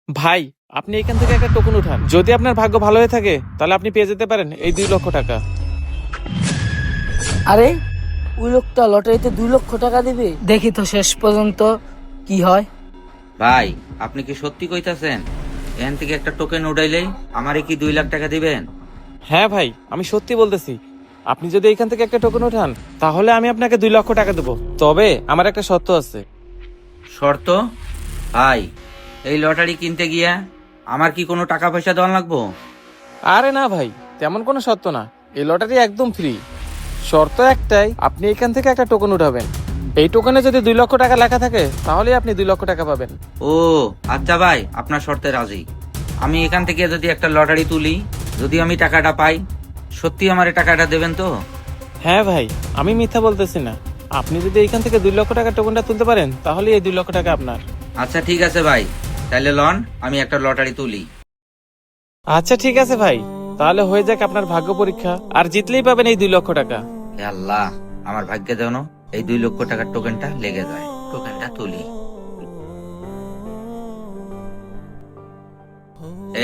ভাই, আপনি এখান থেকে একটা টোকন উঠান। যদি আপনার ভাগ্য ভালো হয়ে থাকে তাহলে আপনি পেয়ে যেতে পারেন এই 2 লক্ষ টাকা। আরে ওই লোকটা লটারিতে 2 লক্ষ টাকা দিবে, দেখি তো শেষ পর্যন্ত কি হয়। ভাই, আপনি কি সত্যি কইতাছেন? এখান থেকে একটা টোকেন উঠাইলেই আমারে কি 2 লাখ টাকা দিবেন? হ্যাঁ ভাই, আমি সত্যি বলতেছি। আপনি যদি এখান থেকে একটা টোকন উঠান তাহলে আমি আপনাকে 2 লক্ষ টাকা দেবো। তবে আমার একটা শর্ত আছে। শর্ত? ভাই, এই লটারি কিনতে গিয়া আমার কি কোনো টাকা পয়সা দেওয়া লাগবো? আরে না ভাই, তেমন কোনো শর্ত না। এই লটারি একদম ফ্রি। শর্ত একটাই, আপনি এখান থেকে একটা টোকন উঠাবেন। এই টোকনে যদি 2 লক্ষ টাকা লেখা থাকে তাহলে আপনি 2 লক্ষ টাকা পাবেন। ও আচ্ছা ভাই, আপনার শর্তে রাজি। আমি এখান থেকে যদি একটা লটারি তুলি, যদি আমি টাকাটা পাই, সত্যি আমারে টাকাটা দেবেন তো? হ্যাঁ ভাই, আমি মিথ্যা বলতেছি না। আপনি যদি এখান থেকে 2 লক্ষ টাকার টোকনটা তুলতে পারেন তাহলে এই 2 লক্ষ টাকা আপনার। আচ্ছা ঠিক আছে ভাই, তাহলে লন আমি একটা লটারি তুলি। আচ্ছা ঠিক আছে ভাই, তাহলে হয়ে যাক আপনার ভাগ্য পরীক্ষা, আর জিতলেই পাবেন এই 2 লক্ষ টাকা। হে আল্লাহ, আমার ভাগ্যে যেন এই 2 লক্ষ টাকার টোকেনটা লেগে যায়। টোকেনটা তুলি।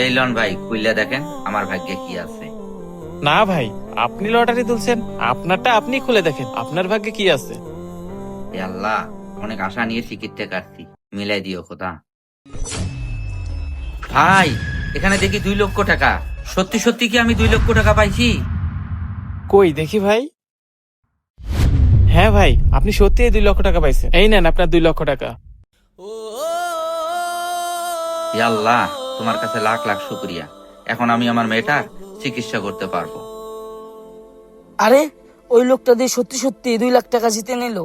এই লন ভাই, খুইলা দেখেন আমার ভাগ্যে কি আছে। না ভাই, আপনি লটারি তুলছেন, আপনারটা আপনি খুলে দেখেন আপনার ভাগ্যে কি আছে। হে আল্লাহ, অনেক আশা নিয়ে টিকিটটা কাটছি, মিলাই দিও খোদা। ভাই, এখানে দেখি 2 লক্ষ টাকা। সত্যি সত্যি কি আমি 2 লক্ষ টাকা পাইছি? কই দেখি ভাই। হ্যাঁ ভাই, আপনি সত্যি এই 2 লক্ষ টাকা পাইছেন। এই নেন আপনার 2 লক্ষ টাকা। হে আল্লাহ, তোমার কাছে লাখ লাখ শুক্রিয়া। এখন আমি আমার মেয়েটার চিকিৎসা করতে পারবো। আরে ওই লোকটা দিয়ে সত্যি সত্যি 2 লাখ টাকা জিতে নিল।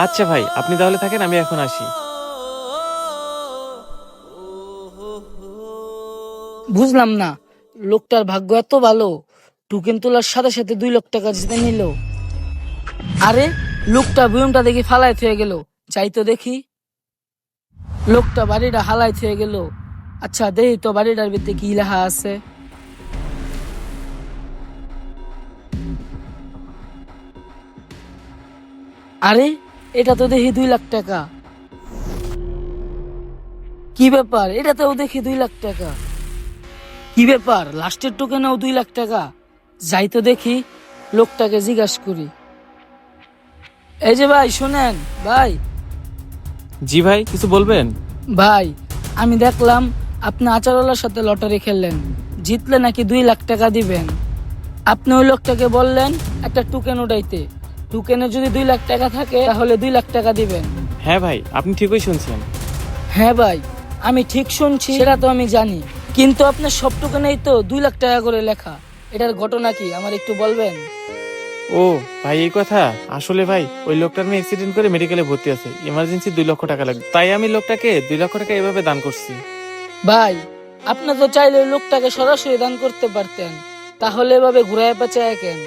আচ্ছা ভাই, আপনি তাহলে থাকেন, আমি এখন আসি। বুঝলাম না, লোকটার ভাগ্য এত ভালো, টোকেন তোলার সাথে সাথে 2 লাখ টাকা জিতে নিল। আরে লোকটা বুয়মটা দেখি ফালাই থয়ে গেল, যাই তো দেখি। লোকটা বাড়িটা হালাই থয়ে গেল। আচ্ছা দেখি তো বাড়িটার ভিতরে কি লেখা আছে। আরে এটা তো দেখি 2 লাখ টাকা। কি ব্যাপার, এটাতেও দেখি 2 লাখ টাকা। কি ব্যাপার, লাস্টের টোকেনেও 2 লাখ টাকা। যাই তো দেখি, লোকটাকে জিজ্ঞাসা করি। এই যে ভাই শুনেন ভাই। জি ভাই, কিছু বলবেন? ভাই, আমি দেখলাম আপনি আচারওয়ালার সাথে লটারি খেললেন, জিতলে নাকি 2 লাখ টাকা দিবেন। আপনি ওই লোকটাকে বললেন একটা টোকেন উঠাইতে, টোকেনে যদি 2 লাখ টাকা থাকে তাহলে 2 লাখ টাকা দিবেন। হ্যাঁ ভাই, আপনি ঠিকই শুনছেন। হ্যাঁ ভাই, আমি ঠিক শুনছি সেটা তো আমি জানি, কিন্তু আপনার সব টোকেনেই তো 2 লাখ টাকা করে লেখা। এটার ঘটনা কি আমার একটু বলবেন? ও ভাই, এই কথা। আসলে ভাই, ওই লোকটার মেয়ে অ্যাক্সিডেন্ট করে মেডিকেলে ভর্তি আছে, ইমার্জেন্সি 2 লক্ষ টাকা লাগবে, তাই আমি লোকটাকে 2 লক্ষ টাকা এভাবে দান করছি। ভাই, আপনি তো চাইলে ওই লোকটাকে সরাসরি দান করতে পারতেন, তাহলে এভাবে ঘুরায় পেঁচায় কেন?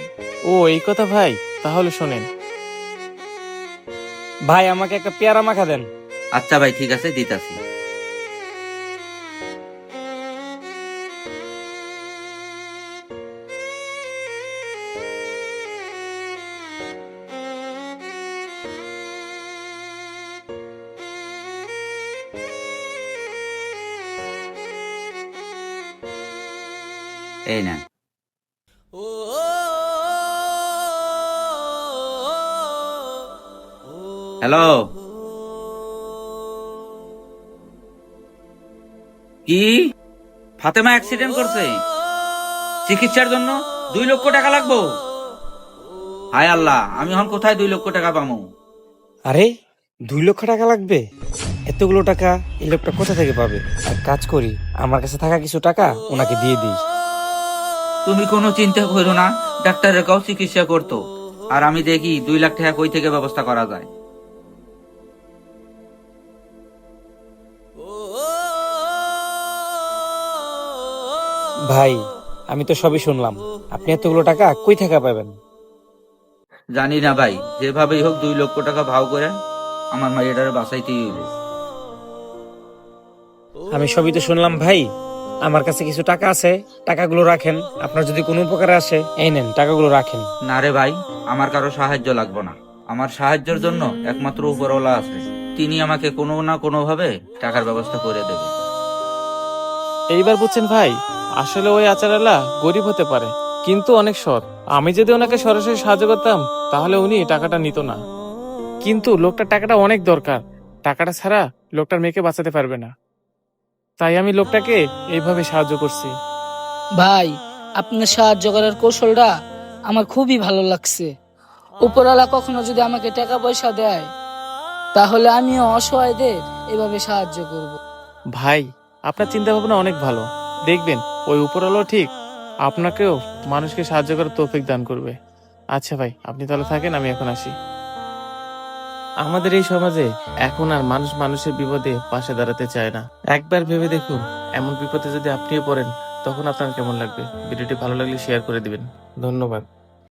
ও এই কথা ভাই, তাহলে শোনেন। ভাই, আমাকে একটা পেয়ারা মাখা দেন। আচ্ছা ভাই, ঠিক আছে, দিতাছি। এই নেন। হ্যালো। কি? ফাতেমা অ্যাক্সিডেন্ট করছে, চিকিৎসার জন্য 2 লক্ষ টাকা লাগবো? হায় আল্লাহ, আমি এখন কোথায় 2 লক্ষ টাকা পাবো? আরে, 2 লক্ষ টাকা লাগবে? এতগুলো টাকা এই লোকটা কোথা থেকে পাবে? এক কাজ করি, আমার কাছে থাকা কিছু টাকা ওনাকে দিয়ে দিই। তুমি কোনো চিন্তা করো না, ডাক্তারের কাউ চিকিৎসা করতো, আর আমি দেখি 2 লাখ টাকা কই থেকে ব্যবস্থা করা যায়। ভাই, আমি তো সবই শুনলাম, আপনি এতগুলো টাকা কই থেকে পাবেন? জানি না ভাই, যেভাবেই হোক 2 লক্ষ টাকা ভাও করে আমার মাইয়াটারে বাঁচাইতেই হইব। আমি সবই তো শুনলাম ভাই, আমার কাছে কিছু টাকা আছে, টাকাগুলো রাখেন, আপনার যদি কোনো উপকারে আসে এই নেন, টাকাগুলো রাখেন। না রে ভাই, আমার কারো সাহায্য লাগবে না। আমার সাহায্যের জন্য একমাত্র উপরওয়ালা আছে, তিনি আমাকে কোনো না কোনো ভাবে টাকার ব্যবস্থা করে দেবে। এইবার বুঝছেন ভাই, আসলে ওই আচারওয়ালা গরিব হতে পারে কিন্তু অনেক সৎ। আমি যদি ওনাকে সরাসরি সাহায্য করতাম তাহলে উনি টাকাটা নিত না, কিন্তু লোকটার টাকাটা অনেক দরকার, টাকাটা ছাড়া লোকটার মেয়েকে বাঁচাতে পারবে না, তাই আমি লোকটাকে এইভাবে সাহায্য করছি। ভাই, আপনার সাহায্য করার কৌশলটা আমার খুবই ভালো লাগছে। উপরওয়ালা কখনো যদি আমাকে টাকা পয়সা দেয় তাহলে আমিও অসহায়দের এভাবে সাহায্য করব। ভাই, আপনার চিন্তা ভাবনা অনেক ভালো, দেখবেন ওই উপরওয়ালা ঠিক আপনাকেও মানুষকে সাহায্য করার তৌফিক দান করবে। আচ্ছা ভাই, আপনি তাহলে থাকেন, আমি এখন আসি। আমাদের এই সমাজে এখন আর মানুষ মানুষের বিপদে পাশে দাঁড়াতে চায় না। একবার ভেবে দেখুন, এমন বিপদে যদি আপনিও পড়েন তখন আপনার কেমন লাগবে। ভিডিওটি ভালো লাগলে শেয়ার করে দিবেন। ধন্যবাদ।